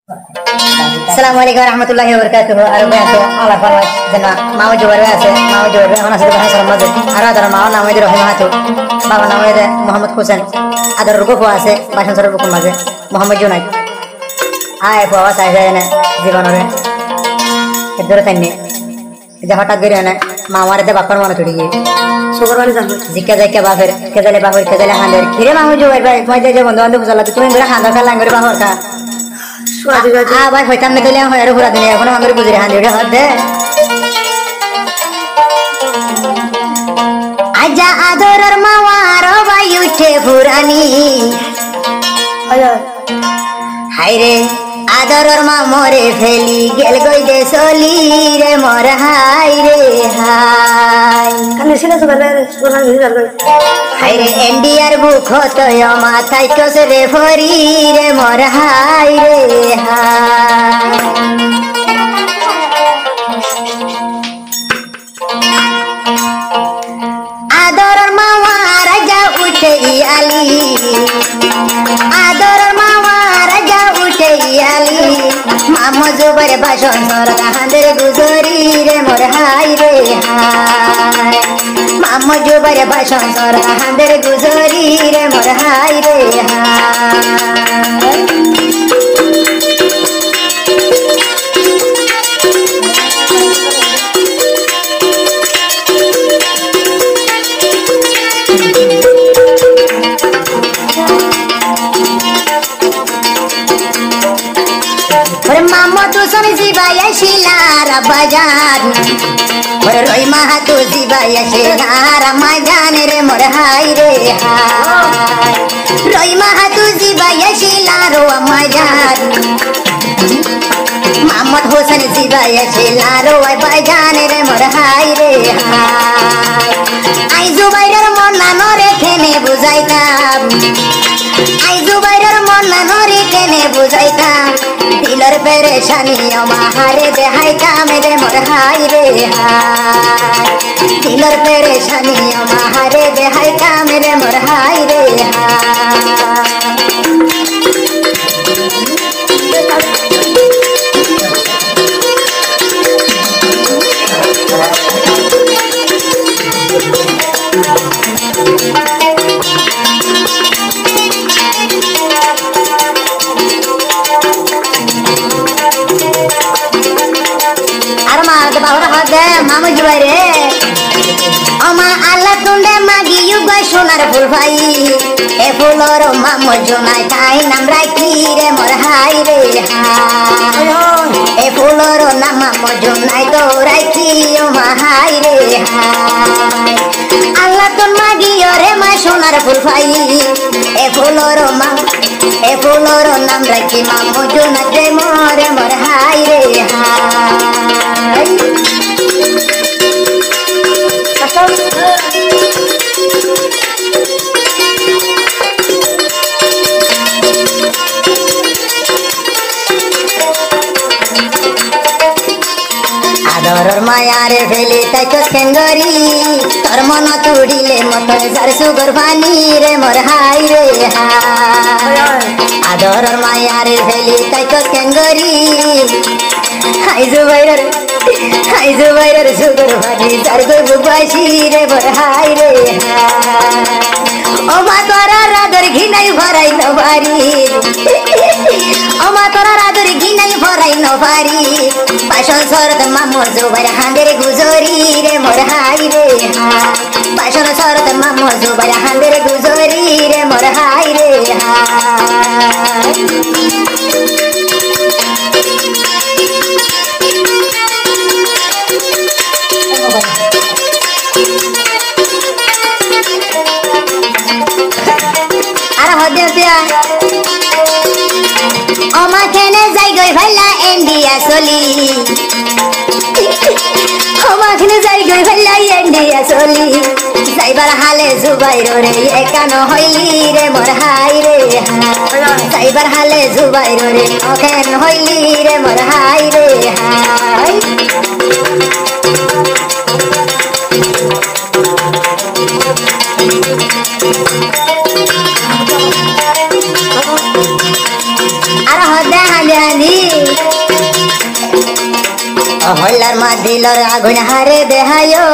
Assalamualaikum warahmatullahi wabarakatuh. Arubaya ala falwas jana mau juara ase mau juara mana sih bahasa Ramadan ara dar mau nama itu rahimahatu baba nama itu Muhammad Husain adar ruko ase bahasa Arab ko maze Muhammad Junaid ay bawa saya ne জীবনরে এদরে তাইনে এটা হঠাৎ করে না মামারে দে বাপর মনে চড়ি গিয়ে সুগর বাড়ি যাবে Zika যাইকা বাপের কেদালে হাঁদের খিরে মামু জো ভাই মজা যে বন্ধু বান্ধব চলা তুমি ঘরে হাঁদা খেলা করে বাপর কা ভাই হইতাম না দিলে হয় আর ঘুরা দিলে এখন আমার বুঝে হাঁদি ওটা হাত দে আজা আদরের মাওয়ার ভাই উঠে ফুরানি হাইরে আদরের মা মরে ফেলি গেল গই দে চলি রে মর হাই রে হাই কানে ছিল তো গলে সোনা নিয়ে যাবে হাই রে এন্ডিয়ার বুক হতো মাথায় কসে রে ফরি রে মর হাই রে হাই আদরের মা রাজা উঠে আলি আদরের মা রাজা উঠে আলি মামা জুবারে ভাষণ সরকা হাঁদের গুজরি রে মোর হাই রে হাই মামা জুবারে ভাষণ সরকা হাঁদের গুজরি রে মোর হাই রে হাই মামা তো শুনে জিবাই শিলার বাজার রই মাহা তো জিবাই শিলার মাজান রে মোর হাই রে হাই রই মাহা তো জিবাই শিলার মাজান মোহাম্মদ হোসেন জিবাই শিলার বাজান রে মোর হাই রে হাই আই জুবাইরের মন না রেখেনে বুঝাইতাম আই জুবাইরের মন না রেখেনে বুঝাইতাম দিলর পেরেশানি আমারে দেখাইতাম রে মোর হাই রে হাই দিলর পেরেশানি আমারে দেখাইতাম রে মোর হাই রে মামু জুবাই রে আমা আল্লাহ তুন্ডে মাগি ইউগা সোনার ফুল ভাই এ ফুলর মামু জুনাই তাই নাম রাখি রে মোর হাই রে হাই এ ফুলর নাম মামু জুনাই তো রাখি ও মা হাই রে হাই আল্লাহ তুন মাগি রে মা সোনার ফুল ভাই এ ফুলর নাম রাখি মামু জুনাই রে মোর হাই রে হাই আদরের মায়ারে ফেলে তাই তো সেঙ্গরি তোর মন তুড়িলে মতন যার সুগর ভানি রে মোর হাই রে হাই আদরের মায়ারে ফেলে তাই তো সেঙ্গরি হাই জুবাইরের সুগর ভানি যার গই বুবাসি রে মোর হাই রে হাই ও মা তোরা রাদর ঘিনাই ভরাই নবারি ও মা তোরা রাদর ঘিনাই ভরাই নবারি বাসন সরদ মামু জুবাইর হাঁদের গুজরি রে মোর হাই রে হাই বাসন সরদ মামু জুবাইর হাঁদের গুজরি রে মোর হাই রে হাই অমাখেনে যাই গই ভাইলা ইন্ডিয়া চলি অমাখেনে যাই গই ভাইলা ইন্ডিয়া চলি যাইবার হালে জুবাইর রে একানো হইলি রে মোর হাই রে হাই যাইবার হালে জুবাইর রে অখেন হইলি রে মোর হাই রে হাই আর হদা হাজানি জানি হইলার মা দিলর আগুন হারে দেহায়ো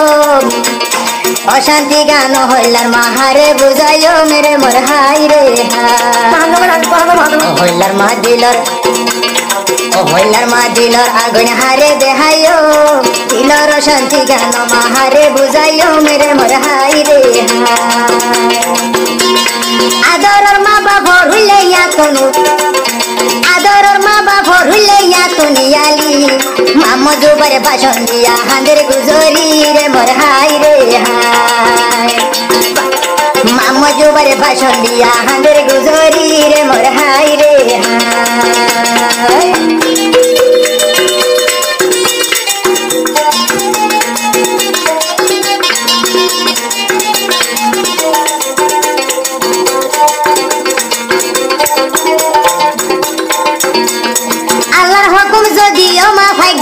অশান্তি গান হইলার মা হারে বুঝায়ো মেরে মোর হাই রে হইলার মা দিলর হইলার মা দিলর আগুন হারে দেহায়ো দিলর অশান্তি গান মা হারে বুঝায়ো মেরে মোর হাই রে আদরর মা বাবা হইলে ইয়াতনু আদরর মা বাবা হইলে ইয়াতনি আলি মামো জুবার ভাষণ দিয়া হাঁদের গুজরি রে মোর হাই রে হাই মামো জুবার ভাষণ দিয়া হাঁদের গুজরি রে মোর হাই রে হাই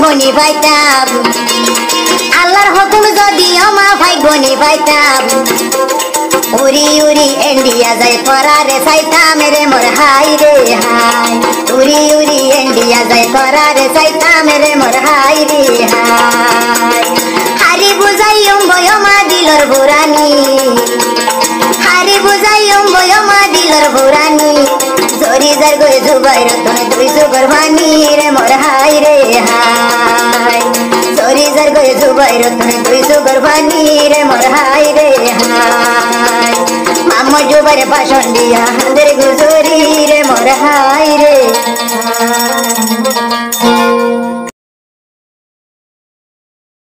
বনি পাইতাম আল্লাহর হুকুম যদি আমা ভাই বনি পাইতাম উরি উরি ইন্ডিয়া যাই ফরারে চাইতাম রে মোর হাই রে হাই উরি উরি ইন্ডিয়া যাই ফরারে চাইতাম রে মোর হাই রে হাই হারি বুঝাইম বয়মা দিলর বুরানি হারি বুঝাইম বয়মা দিলর বুরানি জরি জার গয়ে জুবাই রতন তুই সুগর ভানি রে মোর হাই রে হাই জরি জার গয়ে জুবাই রতন তুই সুগর ভানি রে মোর হাই রে হাই মামা জুবার ভাষণ দিয়া হাঁদের গুজরি রে মোর হাই রে হাই